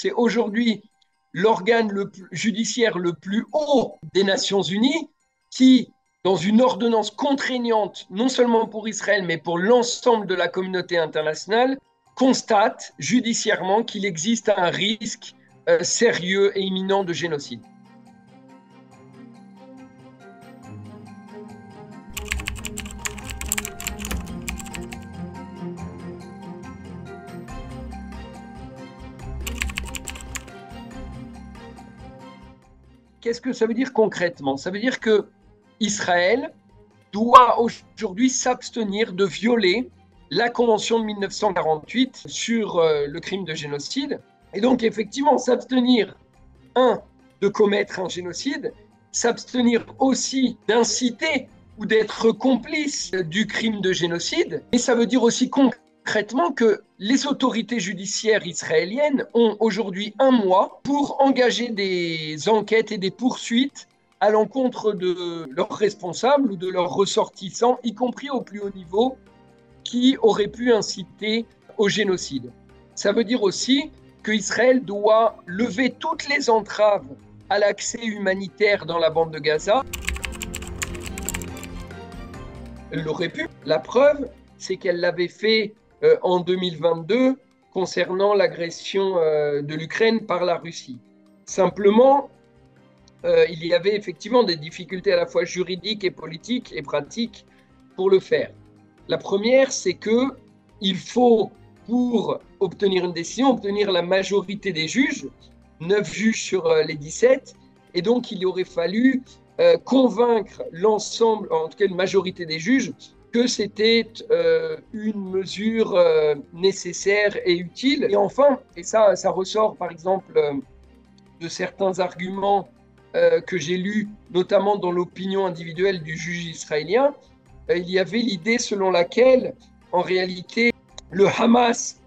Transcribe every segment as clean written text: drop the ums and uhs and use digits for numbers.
c'est aujourd'hui l'organe judiciaire le plus haut des Nations Unies qui, dans une ordonnance contraignante, non seulement pour Israël, mais pour l'ensemble de la communauté internationale, constate judiciairement qu'il existe un risque sérieux et imminent de génocide. Qu'est-ce que ça veut dire concrètement? Ça veut dire que Israël doit aujourd'hui s'abstenir de violer la Convention de 1948 sur le crime de génocide. Et donc, effectivement, s'abstenir, de commettre un génocide, s'abstenir aussi d'inciter ou d'être complice du crime de génocide. Et ça veut dire aussi concrètement que les autorités judiciaires israéliennes ont aujourd'hui 1 mois pour engager des enquêtes et des poursuites à l'encontre de leurs responsables ou de leurs ressortissants, y compris au plus haut niveau, qui auraient pu inciter au génocide. Ça veut dire aussi qu'Israël doit lever toutes les entraves à l'accès humanitaire dans la bande de Gaza. Elle l'aurait pu. La preuve, c'est qu'elle l'avait fait en 2022 concernant l'agression de l'Ukraine par la Russie. Simplement, il y avait effectivement des difficultés à la fois juridiques et politiques et pratiques pour le faire. La première, c'est qu'il faut, pour obtenir une décision, obtenir la majorité des juges, 9 juges sur les 17, et donc il aurait fallu convaincre l'ensemble, en tout cas une majorité des juges, que c'était une mesure nécessaire et utile. Et enfin, et ça ressort par exemple de certains arguments que j'ai lus, notamment dans l'opinion individuelle du juge israélien, il y avait l'idée selon laquelle, en réalité, le Hamas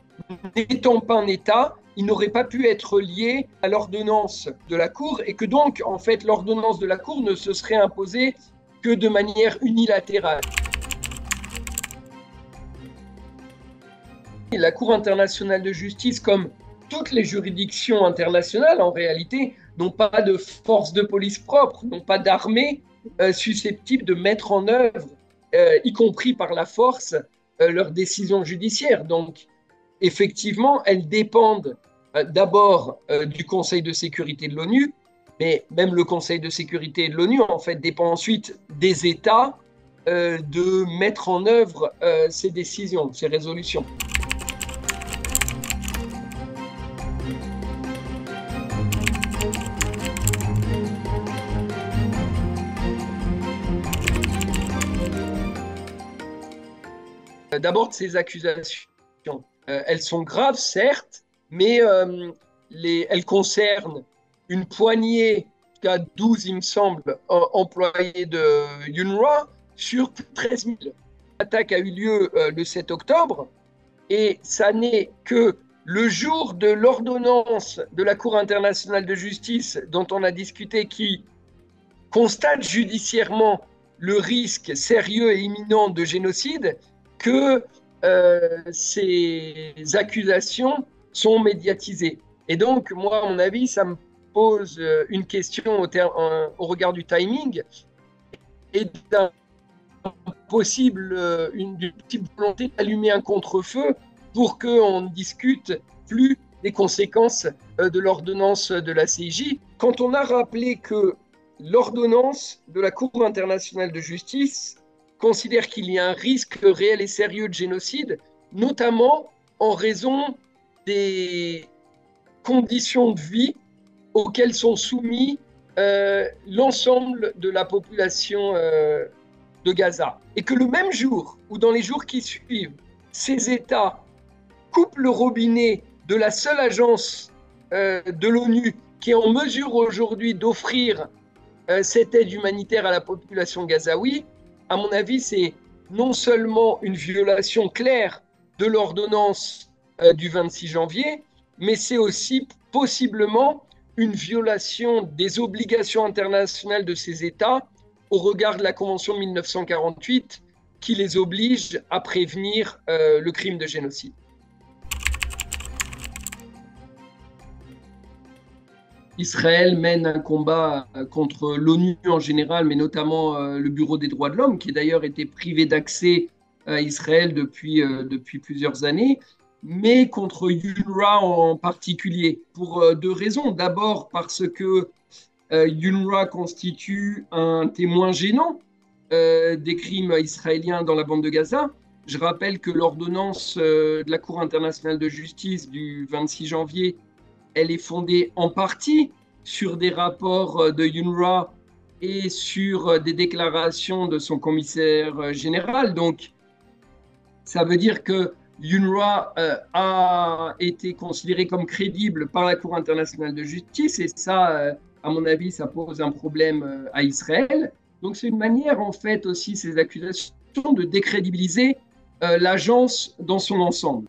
n'étant pas un État, il n'aurait pas pu être lié à l'ordonnance de la Cour et que donc, en fait, l'ordonnance de la Cour ne se serait imposée que de manière unilatérale. Et la Cour internationale de justice, comme toutes les juridictions internationales, en réalité, n'ont pas de force de police propre, n'ont pas d'armée susceptible de mettre en œuvre, y compris par la force, leurs décisions judiciaires. Donc, effectivement, elles dépendent d'abord du Conseil de sécurité de l'ONU, mais même le Conseil de sécurité de l'ONU, en fait, dépend ensuite des États de mettre en œuvre ces décisions, ces résolutions. D'abord, ces accusations, elles sont graves, certes, mais elles concernent une poignée, jusqu'à 12, il me semble, employés de UNRWA sur 13 000. L'attaque a eu lieu le 7 octobre et ça n'est que le jour de l'ordonnance de la Cour internationale de justice dont on a discuté, qui constate judiciairement le risque sérieux et imminent de génocide, que ces accusations sont médiatisées. Et donc, moi, à mon avis, ça me pose une question au regard du timing et d'une possible volonté d'allumer un contre-feu pour qu'on ne discute plus des conséquences de l'ordonnance de la CIJ. Quand on a rappelé que l'ordonnance de la Cour internationale de justice considère qu'il y a un risque réel et sérieux de génocide, notamment en raison des conditions de vie auxquelles sont soumis l'ensemble de la population de Gaza. Et que le même jour, ou dans les jours qui suivent, ces États coupent le robinet de la seule agence de l'ONU qui est en mesure aujourd'hui d'offrir cette aide humanitaire à la population gazaoui, à mon avis, c'est non seulement une violation claire de l'ordonnance du 26 janvier, mais c'est aussi possiblement une violation des obligations internationales de ces États au regard de la Convention de 1948 qui les oblige à prévenir le crime de génocide. Israël mène un combat contre l'ONU en général, mais notamment le Bureau des droits de l'homme, qui d'ailleurs été privé d'accès à Israël depuis plusieurs années, mais contre UNRWA en particulier, pour deux raisons. D'abord parce que UNRWA constitue un témoin gênant des crimes israéliens dans la bande de Gaza. Je rappelle que l'ordonnance de la Cour internationale de justice du 26 janvier, elle est fondée en partie sur des rapports de UNRWA et sur des déclarations de son commissaire général. Donc, ça veut dire que UNRWA a été considéré comme crédible par la Cour internationale de justice et ça, à mon avis, ça pose un problème à Israël. Donc c'est une manière, en fait, aussi, ces accusations de décrédibiliser l'agence dans son ensemble.